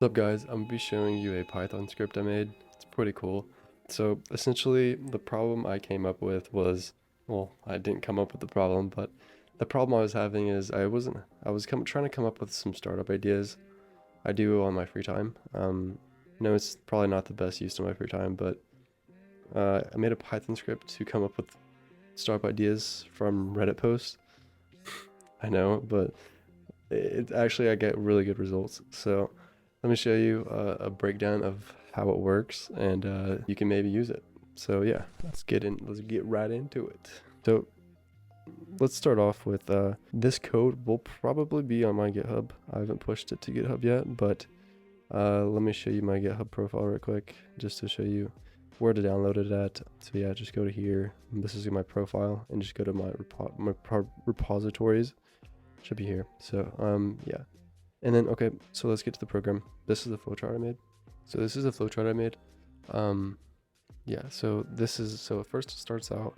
What's up guys, I'm gonna be showing you a Python script I made. It's pretty cool. So essentially the problem I came up with was, well, I didn't come up with the problem, but the problem I was having is trying to come up with some startup ideas I do on my free time. No, it's probably not the best use of my free time, but I made a Python script to come up with startup ideas from Reddit posts. I know, but I get really good results. So let me show you a breakdown of how it works, and you can maybe use it. So yeah, let's get right into it. So let's start off with this code will probably be on my GitHub. I haven't pushed it to GitHub yet, but let me show you my GitHub profile real quick just to show you where to download it at. So yeah, just go to here. This is my profile, and just go to my repositories. Should be here. So yeah. And then, okay, so let's get to the program. This is the flowchart I made. So this is the flowchart I made. Yeah, so first it starts out,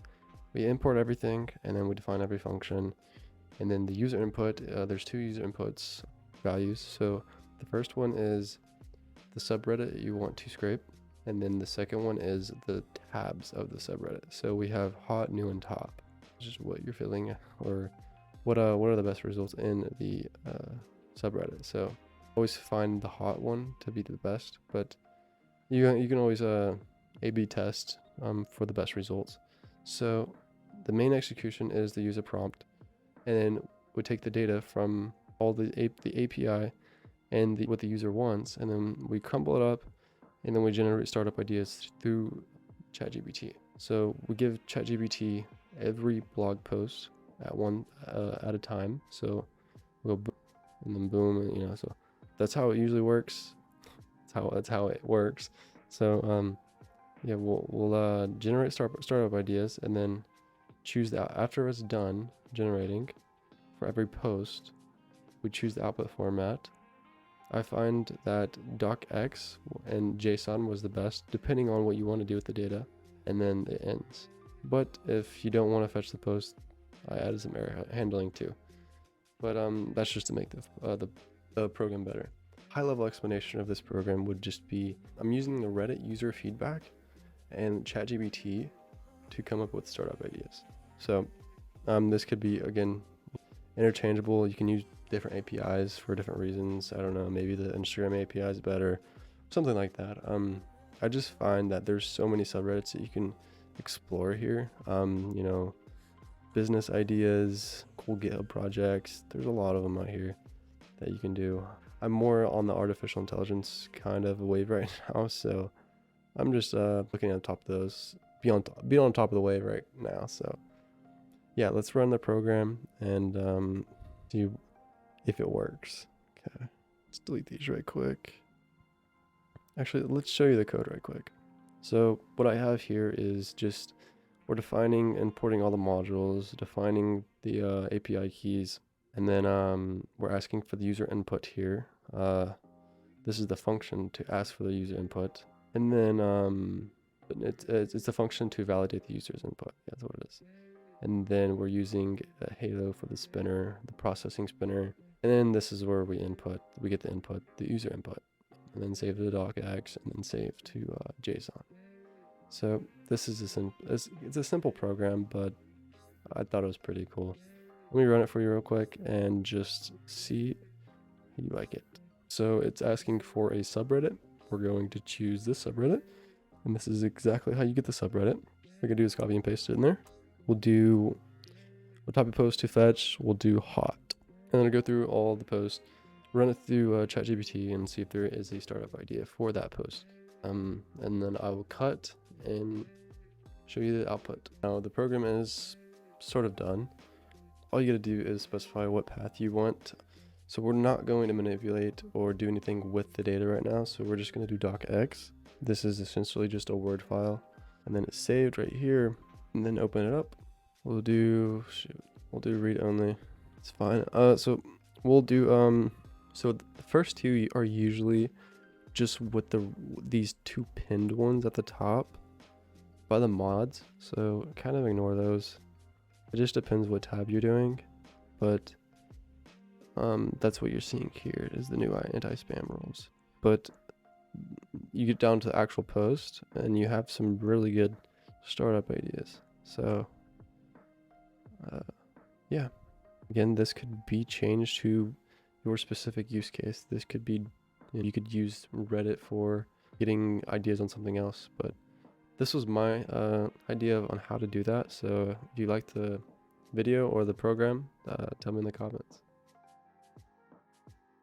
we import everything, and then we define every function. And then the user input, there's two user inputs values. So the first one is the subreddit you want to scrape. And then the second one is the tabs of the subreddit. So we have hot, new, and top, which is what you're feeling, or what are the best results in the subreddit. So always find the hot one to be the best, but you can always A/B test for the best results. So the main execution is the user prompt, and then we take the data from all the API and what the user wants, and then we crumble it up, and then we generate startup ideas through ChatGPT. So we give ChatGPT every blog post at a time. So we'll and then boom, and so that's how it usually works. That's how it works. So yeah, we'll generate startup ideas, and then choose that after it's done generating for every post. We choose the output format. I find that docx and JSON was the best, depending on what you want to do with the data, and then it ends. But if you don't want to fetch the post, I added some error handling too. But that's just to make the program better. High-level explanation of this program would just be, I'm using the Reddit user feedback and ChatGPT to come up with startup ideas. So this could be, again, interchangeable. You can use different APIs for different reasons. I don't know, maybe the Instagram API is better, something like that. I just find that there's so many subreddits that you can explore here. Business ideas, cool GitHub projects. There's a lot of them out here that you can do. I'm more on the artificial intelligence kind of wave right now, so I'm just looking at the top of those, be on top of the wave right now. So yeah, let's run the program and see if it works. Okay, let's delete these right quick. Actually, let's show you the code right quick. So what I have here is just, we're defining, importing all the modules, defining the API keys, and then we're asking for the user input here. This is the function to ask for the user input, and then it's a function to validate the user's input. Yeah, that's what it is. And then we're using Halo for the spinner, the processing spinner, and then this is where we get the input, the user input, and then save to the docx, and then save to JSON. So this is it's a simple program, but I thought it was pretty cool. Let me run it for you real quick and just see how you like it. So it's asking for a subreddit. We're going to choose this subreddit, and this is exactly how you get the subreddit. What we can do is copy and paste it in there. We'll type a post to fetch. We'll do hot, and then I'll go through all the posts, run it through ChatGPT, and see if there is a startup idea for that post. And then I will cut and show you the output. Now the program is sort of done. All you gotta do is specify what path you want. So we're not going to manipulate or do anything with the data right now. So we're just gonna do docx. This is essentially just a Word file, and then it's saved right here, and then open it up. We'll do read only. It's fine. So we'll do so the first two are usually just with these two pinned ones at the top by the mods, so kind of ignore those. It just depends what tab you're doing, but that's what you're seeing here is the new anti-spam rules. but you get down to the actual post and you have some really good startup ideas. So yeah, again, this could be changed to your specific use case. This could be, you could use Reddit for getting ideas on something else, but this was my idea on how to do that. So if you like the video or the program, tell me in the comments.